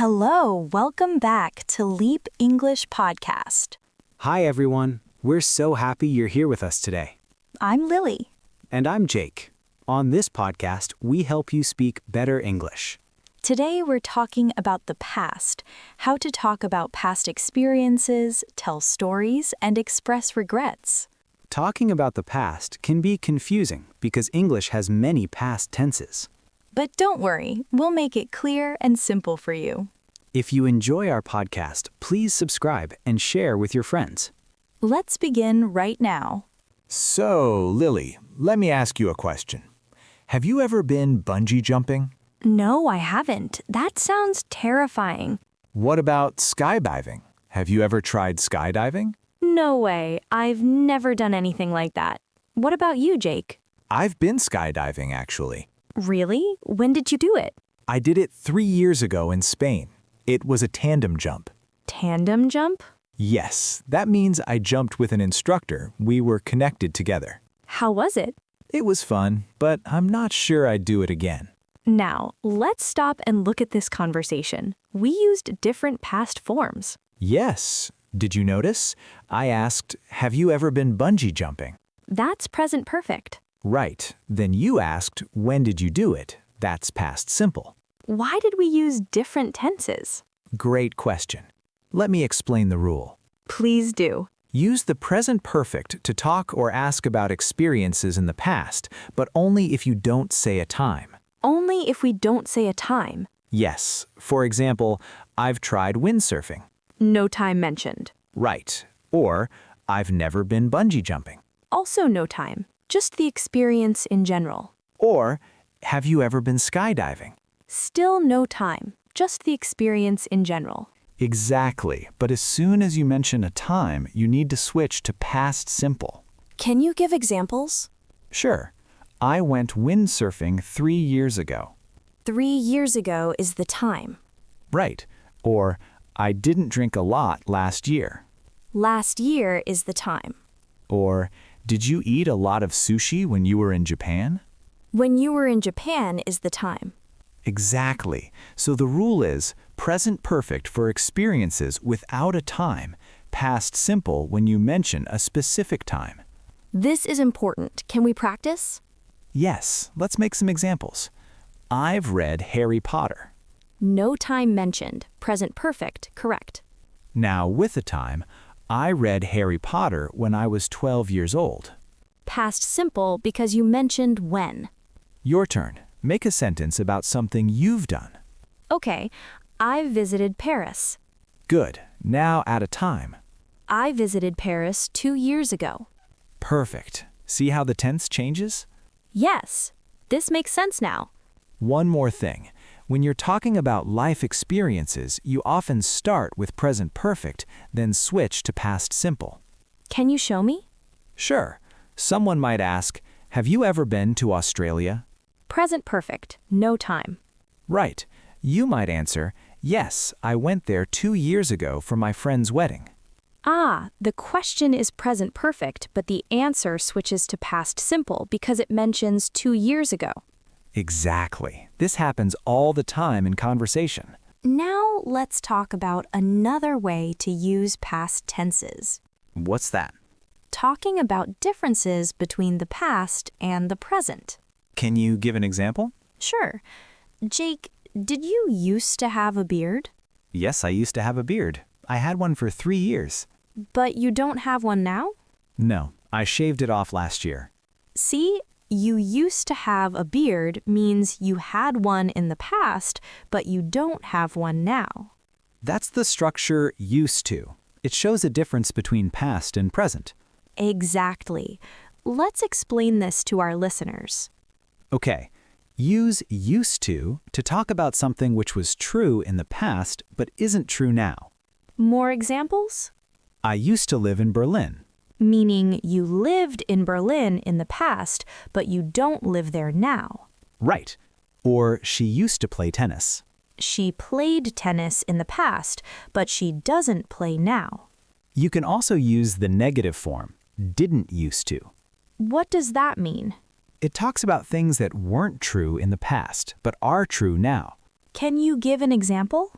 Hello, welcome back to Leap English Podcast. Hi everyone, we're so happy you're here with us today. I'm Lily. And I'm Jake. On this podcast, we help you speak better English. Today we're talking about the past, how to talk about past experiences, tell stories, and express regrets. Talking about the past can be confusing because English has many past tenses. But don't worry, we'll make it clear and simple for you. If you enjoy our podcast, please subscribe and share with your friends. Let's begin right now. So, Lily, let me ask you a question. Have you ever been bungee jumping? No, I haven't. That sounds terrifying. What about skydiving? Have you ever tried skydiving? No way. I've never done anything like that. What about you, Jake? I've been skydiving, actually. Really? When did you do it? I did it 3 years ago in Spain. It was a tandem jump. Tandem jump? Yes, that means I jumped with an instructor. We were connected together. How was it? It was fun, but I'm not sure I'd do it again. Now, let's stop and look at this conversation. We used different past forms. Yes. Did you notice? I asked, have you ever been bungee jumping? That's present perfect. Right. Then you asked, when did you do it? That's past simple. Why did we use different tenses? Great question. Let me explain the rule. Please do. Use the present perfect to talk or ask about experiences in the past, but only if you don't say a time. Only if we don't say a time. Yes. For example, I've tried windsurfing. No time mentioned. Right. Or, I've never been bungee jumping. Also no time. Just the experience in general. Or, have you ever been skydiving? Still no time. Just the experience in general. Exactly. But as soon as you mention a time, you need to switch to past simple. Can you give examples? Sure. I went windsurfing 3 years ago. 3 years ago is the time. Right. Or, I didn't drink a lot last year. Last year is the time. Or, did you eat a lot of sushi when you were in Japan? When you were in Japan is the time. Exactly. So the rule is present perfect for experiences without a time, past simple when you mention a specific time. This is important. Can we practice? Yes, let's make some examples. I've read Harry Potter. No time mentioned. Present perfect, correct. Now, with a time, I read Harry Potter when I was 12 years old. Past simple because you mentioned when. Your turn. Make a sentence about something you've done. Okay, I visited Paris. Good. Now add a time. I visited Paris 2 years ago. Perfect. See how the tense changes? Yes, this makes sense now. One more thing. When you're talking about life experiences, you often start with present perfect, then switch to past simple. Can you show me? Sure. Someone might ask, have you ever been to Australia? Present perfect, no time. Right. You might answer, yes, I went there 2 years ago for my friend's wedding. Ah, the question is present perfect, but the answer switches to past simple because it mentions 2 years ago. Exactly. This happens all the time in conversation. Now let's talk about another way to use past tenses. What's that? Talking about differences between the past and the present. Can you give an example? Sure. Jake, did you used to have a beard? Yes, I used to have a beard. I had one for 3 years. But you don't have one now? No, I shaved it off last year. See, you used to have a beard means you had one in the past, but you don't have one now. That's the structure used to. It shows a difference between past and present. Exactly. Let's explain this to our listeners. Okay, use used to talk about something which was true in the past but isn't true now. More examples? I used to live in Berlin. Meaning you lived in Berlin in the past, but you don't live there now. Right. Or she used to play tennis. She played tennis in the past, but she doesn't play now. You can also use the negative form, didn't used to. What does that mean? It talks about things that weren't true in the past, but are true now. Can you give an example?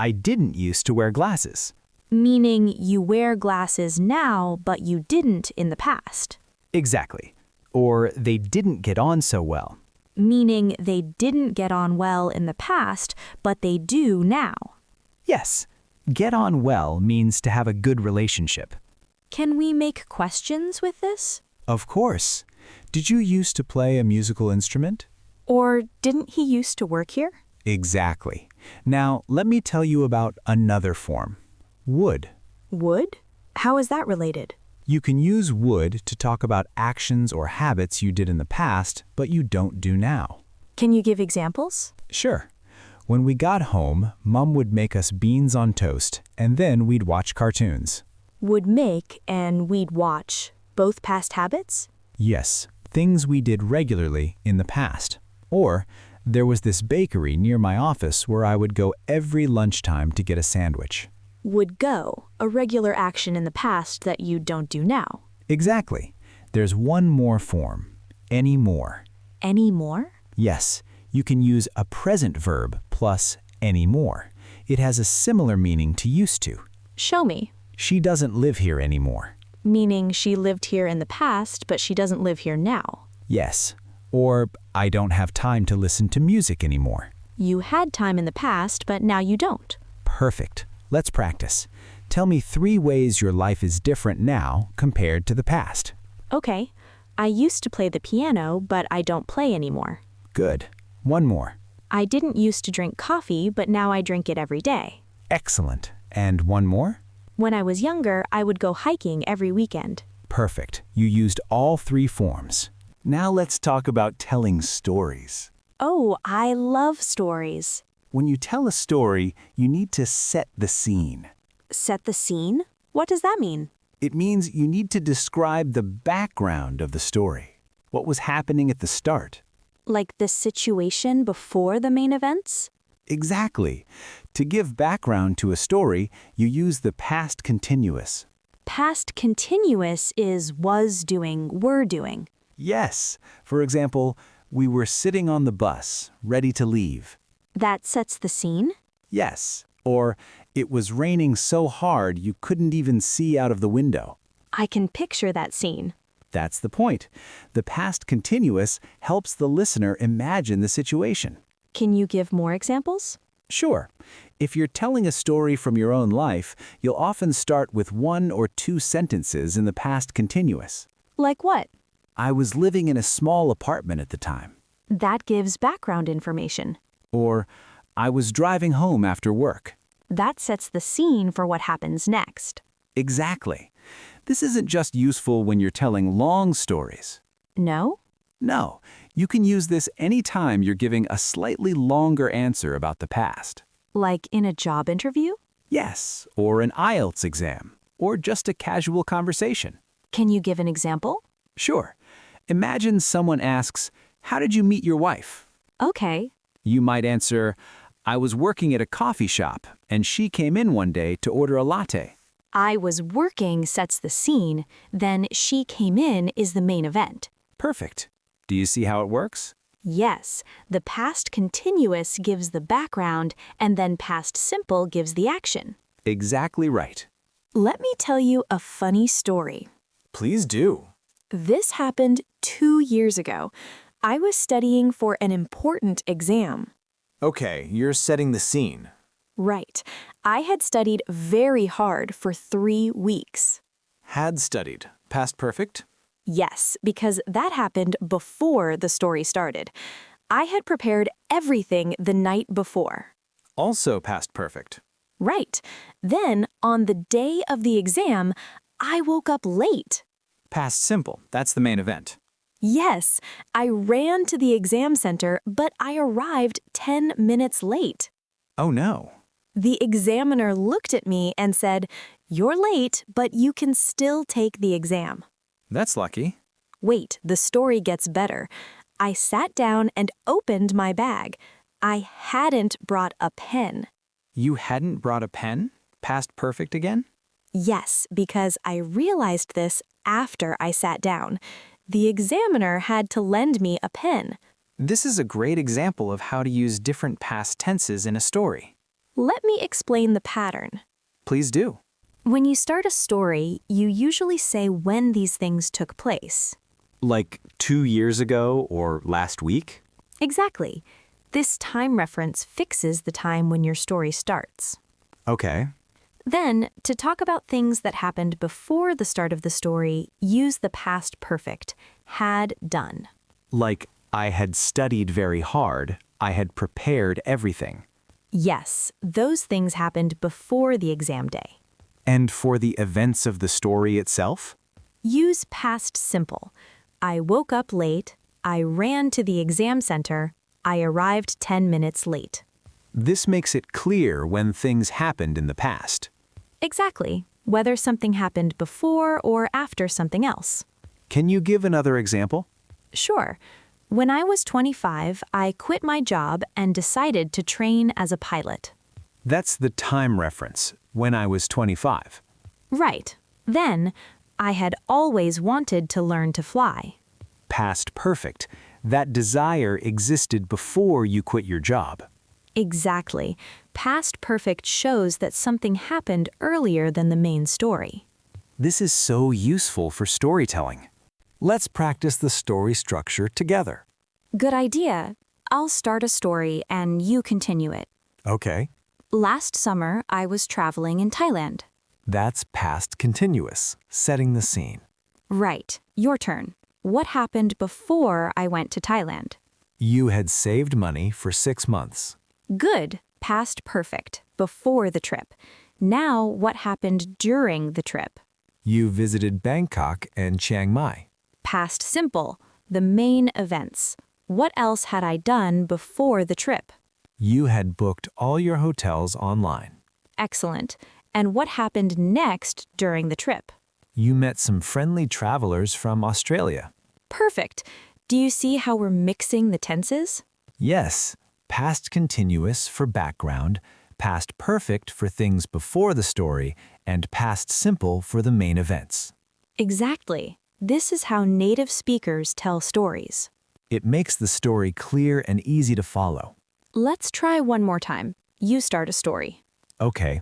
I didn't used to wear glasses. Meaning you wear glasses now, but you didn't in the past. Exactly. Or they didn't get on so well. Meaning they didn't get on well in the past, but they do now. Yes, get on well means to have a good relationship. Can we make questions with this? Of course. Did you used to play a musical instrument? Or didn't he used to work here? Exactly. Now, let me tell you about another form. Would. Would? How is that related? You can use would to talk about actions or habits you did in the past, but you don't do now. Can you give examples? Sure. When we got home, Mom would make us beans on toast, and then we'd watch cartoons. Would make and we'd watch. Both past habits? Yes, things we did regularly in the past. Or, there was this bakery near my office where I would go every lunchtime to get a sandwich. Would go, a regular action in the past that you don't do now. Exactly. There's one more form. Any more. Any more? Yes, you can use a present verb plus any more. It has a similar meaning to used to. Show me. She doesn't live here anymore. Meaning she lived here in the past, but she doesn't live here now. Yes. Or, I don't have time to listen to music anymore. You had time in the past, but now you don't. Perfect. Let's practice. Tell me 3 ways your life is different now compared to the past. Okay. I used to play the piano, but I don't play anymore. Good. One more. I didn't used to drink coffee, but now I drink it every day. Excellent. And one more? When I was younger, I would go hiking every weekend. Perfect. You used all 3 forms. Now let's talk about telling stories. Oh, I love stories. When you tell a story, you need to set the scene. Set the scene? What does that mean? It means you need to describe the background of the story. What was happening at the start? Like the situation before the main events? Exactly. To give background to a story, you use the past continuous. Past continuous is was doing, were doing. Yes. For example, we were sitting on the bus, ready to leave. That sets the scene? Yes. Or, it was raining so hard you couldn't even see out of the window. I can picture that scene. That's the point. The past continuous helps the listener imagine the situation. Can you give more examples? Sure. If you're telling a story from your own life, you'll often start with 1 or 2 sentences in the past continuous. Like what? I was living in a small apartment at the time. That gives background information. Or, I was driving home after work. That sets the scene for what happens next. Exactly. This isn't just useful when you're telling long stories. No? No, you can use this anytime you're giving a slightly longer answer about the past. Like in a job interview? Yes, or an IELTS exam, or just a casual conversation. Can you give an example? Sure. Imagine someone asks, "How did you meet your wife?" Okay. You might answer, "I was working at a coffee shop, and she came in one day to order a latte." I was working sets the scene, then she came in is the main event. Perfect. Do you see how it works? Yes, the past continuous gives the background, and then past simple gives the action. Exactly right. Let me tell you a funny story. Please do. This happened 2 years ago. I was studying for an important exam. Okay, you're setting the scene. Right. I had studied very hard for 3 weeks. Had studied. Past perfect? Yes, because that happened before the story started. I had prepared everything the night before. Also past perfect. Right. Then, on the day of the exam, I woke up late. Past simple. That's the main event. Yes, I ran to the exam center, but I arrived 10 minutes late. Oh no. The examiner looked at me and said, "You're late, but you can still take the exam." That's lucky. Wait, the story gets better. I sat down and opened my bag. I hadn't brought a pen. You hadn't brought a pen? Past perfect again? Yes, because I realized this after I sat down. The examiner had to lend me a pen. This is a great example of how to use different past tenses in a story. Let me explain the pattern. Please do. When you start a story, you usually say when these things took place. Like 2 years ago or last week? Exactly. This time reference fixes the time when your story starts. Okay. Then, to talk about things that happened before the start of the story, use the past perfect, had done. Like, I had studied very hard. I had prepared everything. Yes, those things happened before the exam day. And for the events of the story itself? Use past simple. I woke up late. I ran to the exam center. I arrived 10 minutes late. This makes it clear when things happened in the past. Exactly, whether something happened before or after something else. Can you give another example? Sure. When I was 25, I quit my job and decided to train as a pilot. That's the time reference, when I was 25. Right. Then, I had always wanted to learn to fly. Past perfect. That desire existed before you quit your job. Exactly. Past perfect shows that something happened earlier than the main story. This is so useful for storytelling. Let's practice the story structure together. Good idea. I'll start a story and you continue it. Okay. Last summer, I was traveling in Thailand. That's past continuous, setting the scene. Right. Your turn. What happened before I went to Thailand? You had saved money for 6 months. Good. Past perfect. Before the trip. Now, what happened during the trip? You visited Bangkok and Chiang Mai. Past simple. The main events. What else had I done before the trip? You had booked all your hotels online. Excellent. And what happened next during the trip? You met some friendly travelers from Australia. Perfect. Do you see how we're mixing the tenses? Yes, past continuous for background, past perfect for things before the story, and past simple for the main events. Exactly. This is how native speakers tell stories. It makes the story clear and easy to follow. Let's try one more time. You start a story. Okay,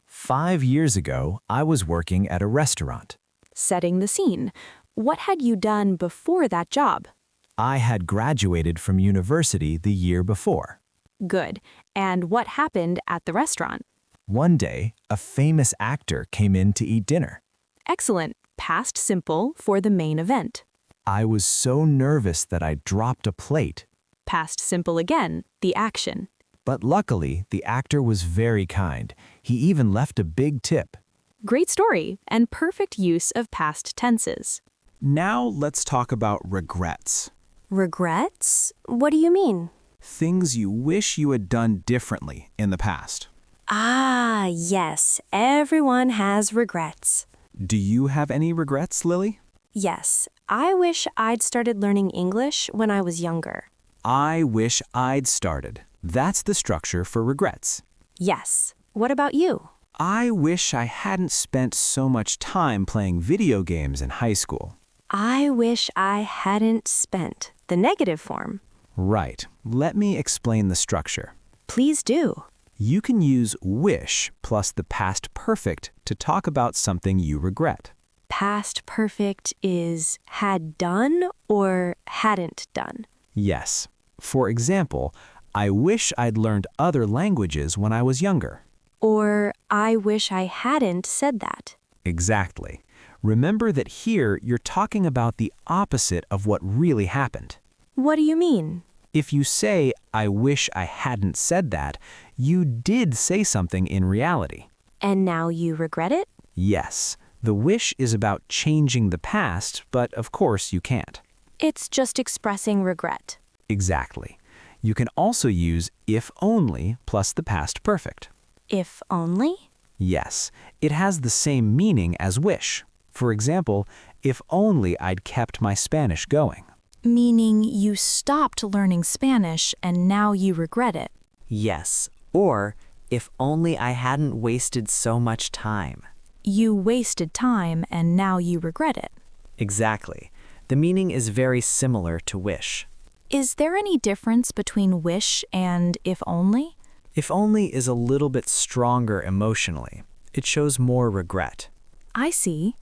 5 years ago, I was working at a restaurant. Setting the scene. What had you done before that job? I had graduated from university the year before. Good. And what happened at the restaurant? One day, a famous actor came in to eat dinner. Excellent. Past simple for the main event. I was so nervous that I dropped a plate. Past simple again, the action. But luckily, the actor was very kind. He even left a big tip. Great story and perfect use of past tenses. Now let's talk about regrets. Regrets? What do you mean? Things you wish you had done differently in the past. Ah, yes. Everyone has regrets. Do you have any regrets, Lily? Yes. I wish I'd started learning English when I was younger. I wish I'd started. That's the structure for regrets. Yes. What about you? I wish I hadn't spent so much time playing video games in high school. I wish I hadn't spent. The negative form. Right. Let me explain the structure. Please do. You can use wish plus the past perfect to talk about something you regret. Past perfect is had done or hadn't done. Yes. For example, I wish I'd learned other languages when I was younger. Or I wish I hadn't said that. Exactly. Remember that here you're talking about the opposite of what really happened. What do you mean? If you say, I wish I hadn't said that, you did say something in reality. And now you regret it? Yes. The wish is about changing the past, but of course you can't. It's just expressing regret. Exactly. You can also use if only plus the past perfect. If only? Yes, it has the same meaning as wish. For example, if only I'd kept my Spanish going. Meaning you stopped learning Spanish and now you regret it. Yes, or if only I hadn't wasted so much time. You wasted time and now you regret it. Exactly. The meaning is very similar to wish. Is there any difference between wish and if only? If only is a little bit stronger emotionally. It shows more regret. I see.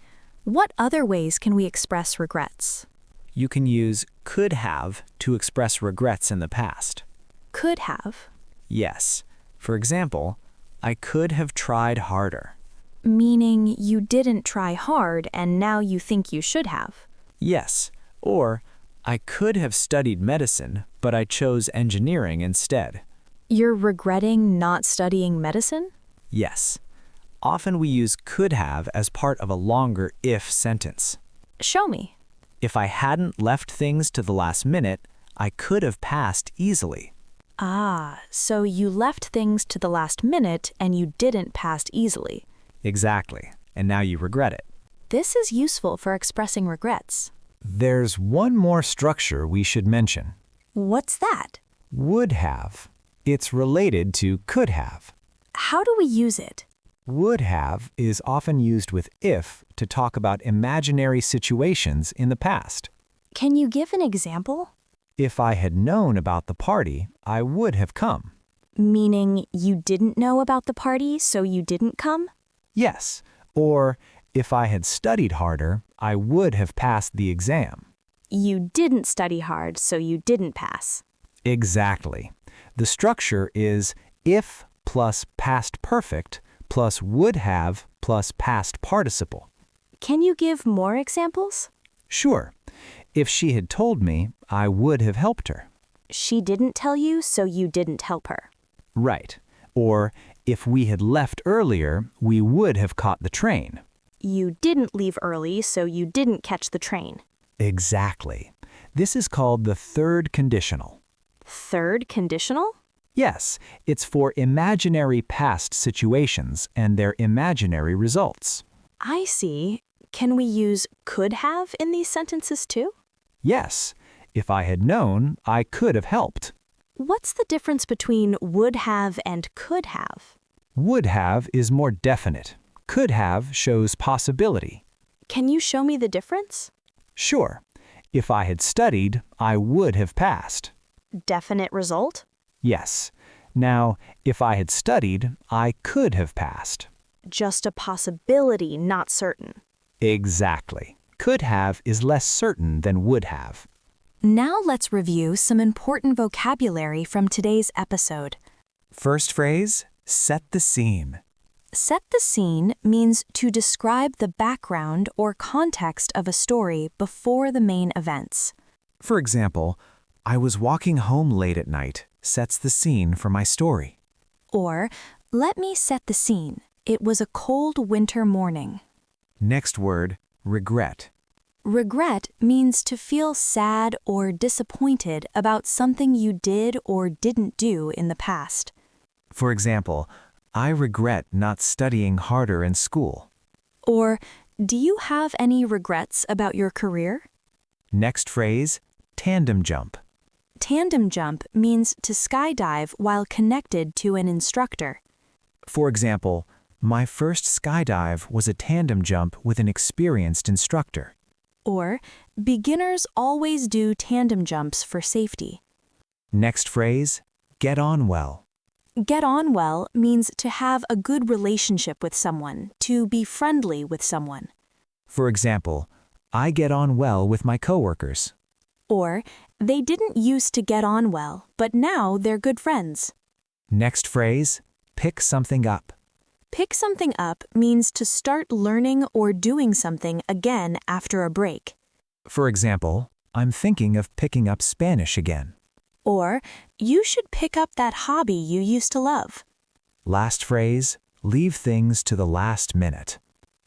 What other ways can we express regrets? You can use could have to express regrets in the past. Could have. Yes. For example, I could have tried harder. Meaning you didn't try hard and now you think you should have. Yes. Or I could have studied medicine, but I chose engineering instead. You're regretting not studying medicine? Yes. Often we use could have as part of a longer if sentence. Show me. If I hadn't left things to the last minute, I could have passed easily. Ah, so you left things to the last minute and you didn't pass easily. Exactly. And now you regret it. This is useful for expressing regrets. There's one more structure we should mention. What's that? Would have. It's related to could have. How do we use it? Would have is often used with if to talk about imaginary situations in the past. Can you give an example? If I had known about the party, I would have come. Meaning you didn't know about the party, so you didn't come? Yes. Or if I had studied harder, I would have passed the exam. You didn't study hard, so you didn't pass. Exactly. The structure is if plus past perfect plus would have plus past participle. Can you give more examples? Sure. If she had told me, I would have helped her. She didn't tell you, so you didn't help her. Right. Or if we had left earlier, we would have caught the train. You didn't leave early, so you didn't catch the train. Exactly. This is called the third conditional. Third conditional? Yes, it's for imaginary past situations and their imaginary results. I see. Can we use could have in these sentences too? Yes, if I had known, I could have helped. What's the difference between would have and could have? Would have is more definite. Could have shows possibility. Can you show me the difference? Sure. If I had studied, I would have passed. Definite result? Yes. Now, if I had studied, I could have passed. Just a possibility, not certain. Exactly. Could have is less certain than would have. Now let's review some important vocabulary from today's episode. First phrase, set the scene. Set the scene means to describe the background or context of a story before the main events. For example, I was walking home late at night sets the scene for my story. Or, let me set the scene. It was a cold winter morning. Next word, regret. Regret means to feel sad or disappointed about something you did or didn't do in the past. For example, I regret not studying harder in school. Or, do you have any regrets about your career? Next phrase, tandem jump. Tandem jump means to skydive while connected to an instructor. For example, my first skydive was a tandem jump with an experienced instructor. Or, beginners always do tandem jumps for safety. Next phrase, get on well. Get on well means to have a good relationship with someone, to be friendly with someone. For example, I get on well with my coworkers. Or, they didn't used to get on well, but now they're good friends. Next phrase, pick something up. Pick something up means to start learning or doing something again after a break. For example, I'm thinking of picking up Spanish again. Or, you should pick up that hobby you used to love. Last phrase, leave things to the last minute.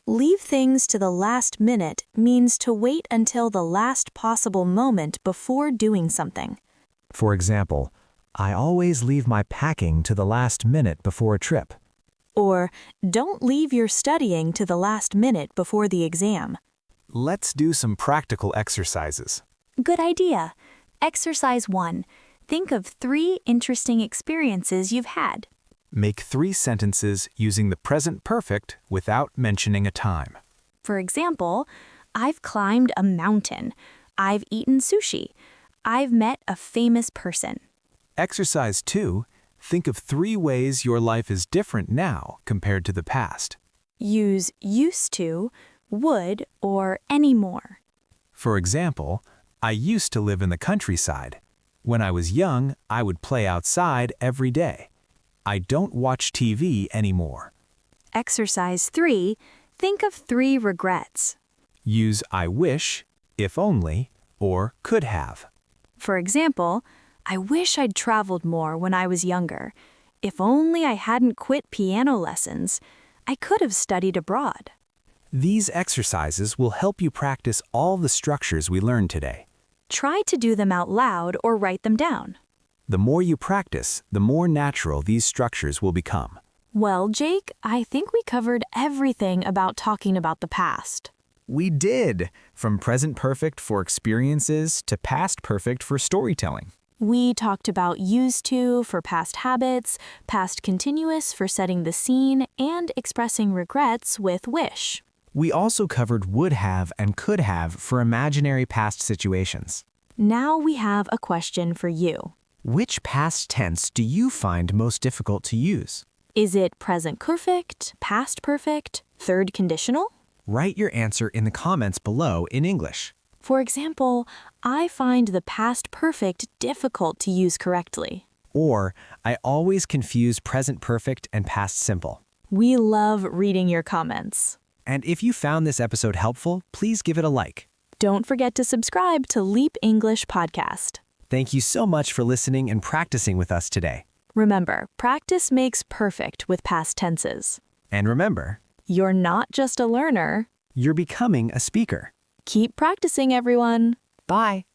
Leave things to the last minute means to wait until the last possible moment before doing something. For example, I always leave my packing to the last minute before a trip. Or, don't leave your studying to the last minute before the exam. Let's do some practical exercises. Good idea. Exercise 1. Think of 3 interesting experiences you've had. Make 3 sentences using the present perfect without mentioning a time. For example, I've climbed a mountain. I've eaten sushi. I've met a famous person. Exercise 2. Think of 3 ways your life is different now compared to the past. Use used to, would, or any more. For example, I used to live in the countryside. When I was young, I would play outside every day. I don't watch TV anymore. Exercise 3. Think of 3 regrets. Use I wish, if only, or could have. For example, I wish I'd traveled more when I was younger. If only I hadn't quit piano lessons, I could have studied abroad. These exercises will help you practice all the structures we learned today. Try to do them out loud or write them down. The more you practice, the more natural these structures will become. Well, Jake, I think we covered everything about talking about the past. We did, from present perfect for experiences to past perfect for storytelling. We talked about used to for past habits, past continuous for setting the scene, and expressing regrets with wish. We also covered would have and could have for imaginary past situations. Now we have a question for you. Which past tense do you find most difficult to use? Is it present perfect, past perfect, third conditional? Write your answer in the comments below in English. For example, I find the past perfect difficult to use correctly. Or, I always confuse present perfect and past simple. We love reading your comments. And if you found this episode helpful, please give it a like. Don't forget to subscribe to Leap English Podcast. Thank you so much for listening and practicing with us today. Remember, practice makes perfect with past tenses. And remember, You're not just a learner. you're becoming a speaker. Keep practicing, everyone. Bye.